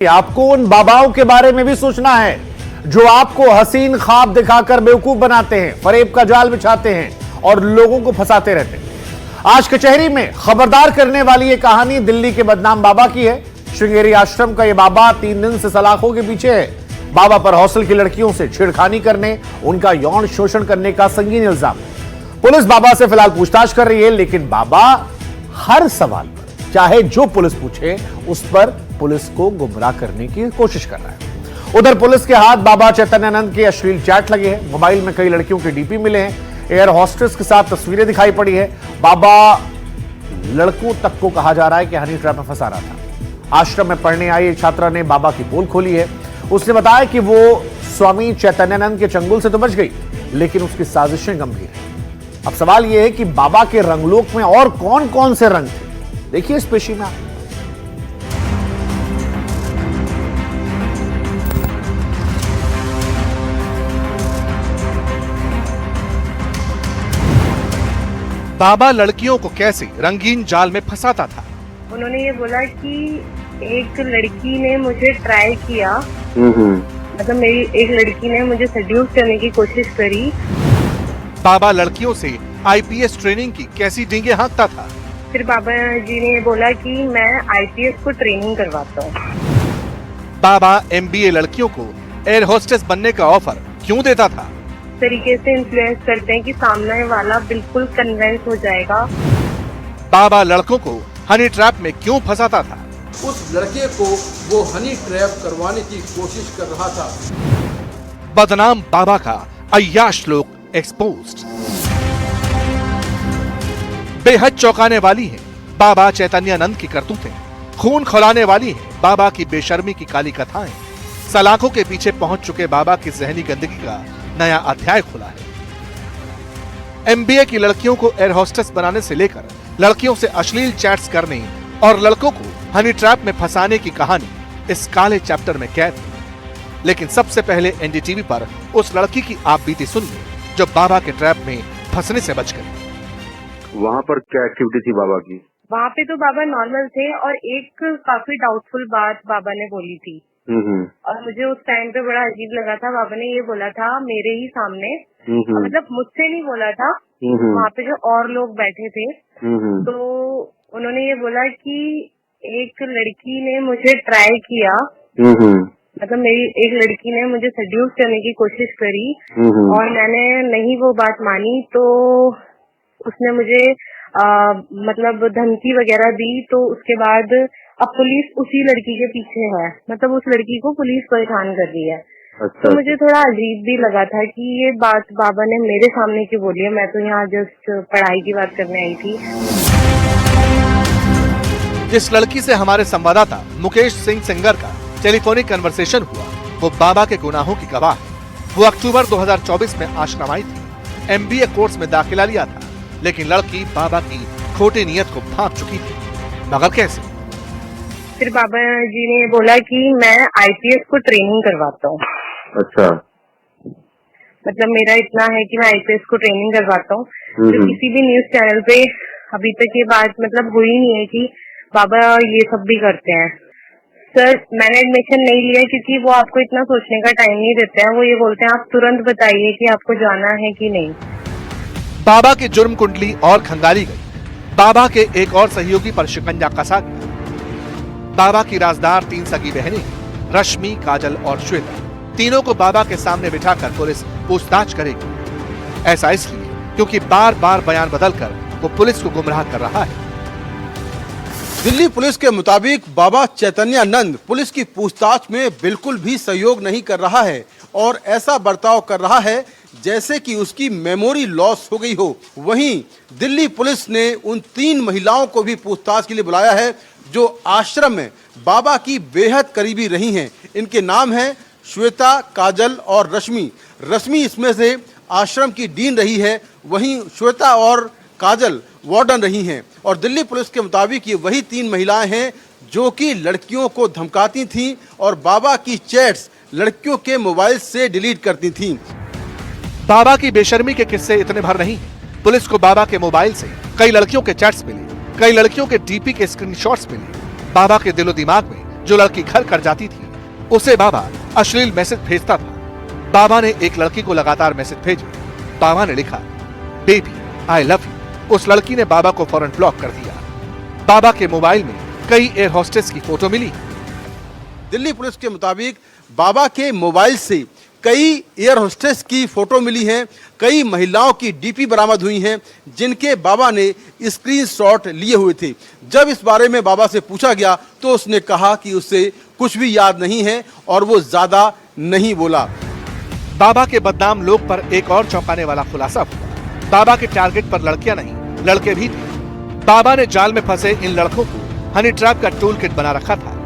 आपको उन बाबाओं के बारे में भी सोचना है जो आपको हसीन ख्वाब दिखाकर बेवकूफ बनाते हैं, फरेब का जाल बिछाते हैं और लोगों को फंसाते रहते हैं। आज कचहरी में खबरदार करने वाली यह कहानी दिल्ली के बदनाम बाबा की है। श्रृंगेरी आश्रम का यह बाबा 3 दिन से सलाखों के पीछे है। बाबा पर हॉस्टल की लड़कियों से छेड़खानी करने, उनका यौन शोषण करने का संगीन इल्जाम। पुलिस बाबा से फिलहाल पूछताछ कर रही है, लेकिन बाबा हर सवाल पर चाहे जो पुलिस पूछे उस पर पुलिस को गुमराह करने की कोशिश कर रहा है। उधर पुलिस के हाथ बाबा चैतन्यानंद के अश्लील चैट लगे हैं। मोबाइल में कई लड़कियों के डीपी मिले हैं। एयर होस्टेस के साथ तस्वीरें दिखाई पड़ी है। बाबा लड़कों तक को कहा जा रहा है कि हनी ट्रैप में फंसा रहा था। आश्रम में पढ़ने आई एक छात्रा ने बाबा की पोल खोली है। उसने बताया कि वो स्वामी चैतन्यानंद के चंगुल से तो बच गई, लेकिन उसकी साजिशें गंभीर हैं। अब सवाल यह है कि बाबा के रंगलोक में और कौन कौन से रंग थे, देखिए इस पेशी में। बाबा लड़कियों को कैसे रंगीन जाल में फंसाता था। उन्होंने ये बोला कि एक लड़की ने मुझे ट्राई किया, मतलब मेरी एक लड़की ने मुझे सेड्यूस करने की कोशिश करी। बाबा लड़कियों से आईपीएस ट्रेनिंग की कैसी डींगे हाँकता था। फिर बाबा जी ने बोला कि मैं आईपीएस को ट्रेनिंग करवाता हूँ। बाबा एमबीए लड़कियों को एयर होस्टेस बनने का ऑफर क्यों देता था। तरीके से इन्फ्लुएंस करते हैं कि सामने वाला बिल्कुल कन्विंस हो जाएगा। बाबा लड़कों को हनी ट्रैप में क्यों फंसाता था। उस लड़के को वो हनी ट्रैप करवाने की कोशिश कर रहा था। बदनाम बाबा का अय्याश लोग एक्सपोज्ड। बेहद चौंकाने वाली है बाबा चैतन्यानंद की करतूतें। खून खौलाने वाली है बाबा की बेशर्मी की काली कथाएं। सलाखों के पीछे पहुंच चुके बाबा की जहनी गंदगी का नया अध्याय खुला है। एमबीए की लड़कियों को एयर होस्टेस बनाने से लेकर लड़कियों से अश्लील चैट्स करने और लड़कों को हनी ट्रैप में फंसाने की कहानी इस काले चैप्टर में कैद है। लेकिन सबसे पहले एनडीटीवी पर उस लड़की की आप बीती सुनिए जो बाबा के ट्रैप में फंसने से बच गई। वहाँ पर क्या एक्टिविटी थी बाबा की। वहाँ पे तो बाबा नॉर्मल थे और एक काफी डाउटफुल बात बाबा ने बोली थी और मुझे उस टाइम पे बड़ा अजीब लगा था। बाबा ने ये बोला था मेरे ही सामने, मतलब मुझसे नहीं बोला था, वहाँ पे जो और लोग बैठे थे, तो उन्होंने ये बोला कि एक लड़की ने मुझे ट्राई किया, मतलब मेरी एक लड़की ने मुझे सेड्यूस करने की कोशिश करी और मैंने नहीं वो बात मानी, तो उसने मुझे मतलब धमकी वगैरह दी। तो उसके बाद अब पुलिस उसी लड़की के पीछे है, मतलब उस लड़की को पुलिस परेशान कर रही है। अच्छा। तो मुझे थोड़ा अजीब भी लगा था कि ये बात बाबा ने मेरे सामने क्यों बोली है। मैं तो यहाँ जस्ट पढ़ाई की बात करने आई थी। जिस लड़की से हमारे संवाददाता मुकेश सिंह सेंगर का टेलीफोनिक कन्वर्सेशन हुआ वो बाबा के गुनाहों की गवाह है। वो अक्टूबर 2024 में आश्रम आई थी, एमबीए कोर्स में दाखिला लिया था, लेकिन लड़की बाबा की खोटी नीयत को भांप चुकी थी। मगर कैसे। फिर बाबा जी ने बोला कि मैं आईपीएस को ट्रेनिंग करवाता हूँ। अच्छा। मतलब मेरा इतना है कि मैं आईपीएस को ट्रेनिंग करवाता हूँ। तो किसी भी न्यूज चैनल पे अभी तक ये बात मतलब हुई नहीं है कि बाबा ये सब भी करते हैं। सर मैंने एडमिशन नहीं लिया क्योंकि वो आपको इतना सोचने का टाइम नहीं देते हैं। वो ये बोलते हैं आप तुरंत बताइए कि आपको जाना है कि नहीं। बाबा की जुर्म कुंडली और खंगाली गई। बाबा के एक और सहयोगी पर शिकंजा कसा गया। बाबा की राजदार 3 सगी बहनें रश्मि, काजल और श्वेता, तीनों को बाबा के सामने बिठाकर पुलिस पूछताछ करेगी। ऐसा इसलिए क्योंकि बार बार बयान बदलकर वो पुलिस को गुमराह कर रहा है। दिल्ली पुलिस के मुताबिक बाबा चैतन्यानंद पुलिस की पूछताछ में बिल्कुल भी सहयोग नहीं कर रहा है और ऐसा बर्ताव कर रहा है जैसे कि उसकी मेमोरी लॉस हो गई हो। वहीं दिल्ली पुलिस ने उन 3 महिलाओं को भी पूछताछ के लिए बुलाया है जो आश्रम में बाबा की बेहद करीबी रही हैं। इनके नाम हैं श्वेता, काजल और रश्मि। रश्मि इसमें से आश्रम की डीन रही है, वहीं श्वेता और काजल वार्डन रही हैं। और दिल्ली पुलिस के मुताबिक ये वही 3 महिलाएं हैं जो कि लड़कियों को धमकाती थीं और बाबा की चैट्स लड़कियों के मोबाइल से डिलीट करती थीं। बाबा की बेशर्मी के किस्से इतने भर नहीं। पुलिस को बाबा के मोबाइल से कई लड़कियों के चैट्स मिले, कई लड़कियों के डीपी के स्क्रीनशॉट्स मिले। बाबा के दिलो दिमाग में जो लड़की घर कर जाती थी उसे बाबा अश्लील मैसेज भेजता था। बाबा ने एक लड़की को लगातार मैसेज भेजे। बाबा ने लिखा, बेबी आई लव यू। उस लड़की ने बाबा को फौरन ब्लॉक कर दिया। बाबा के मोबाइल में कई एयर होस्टेस की फोटो मिली। दिल्ली पुलिस के मुताबिक बाबा के मोबाइल से कई एयर होस्टेस की फोटो मिली हैं, कई महिलाओं की डीपी बरामद हुई हैं जिनके बाबा ने स्क्रीनशॉट लिए हुए थे। जब इस बारे में बाबा से पूछा गया तो उसने कहा कि उसे कुछ भी याद नहीं है और वो ज्यादा नहीं बोला। बाबा के बदनाम लोग पर एक और चौंकाने वाला खुलासा हुआ। बाबा के टारगेट पर लड़कियां नहीं, लड़के भी थे। बाबा ने जाल में फंसे इन लड़कों को हनी ट्रैप का टूल किट बना रखा था।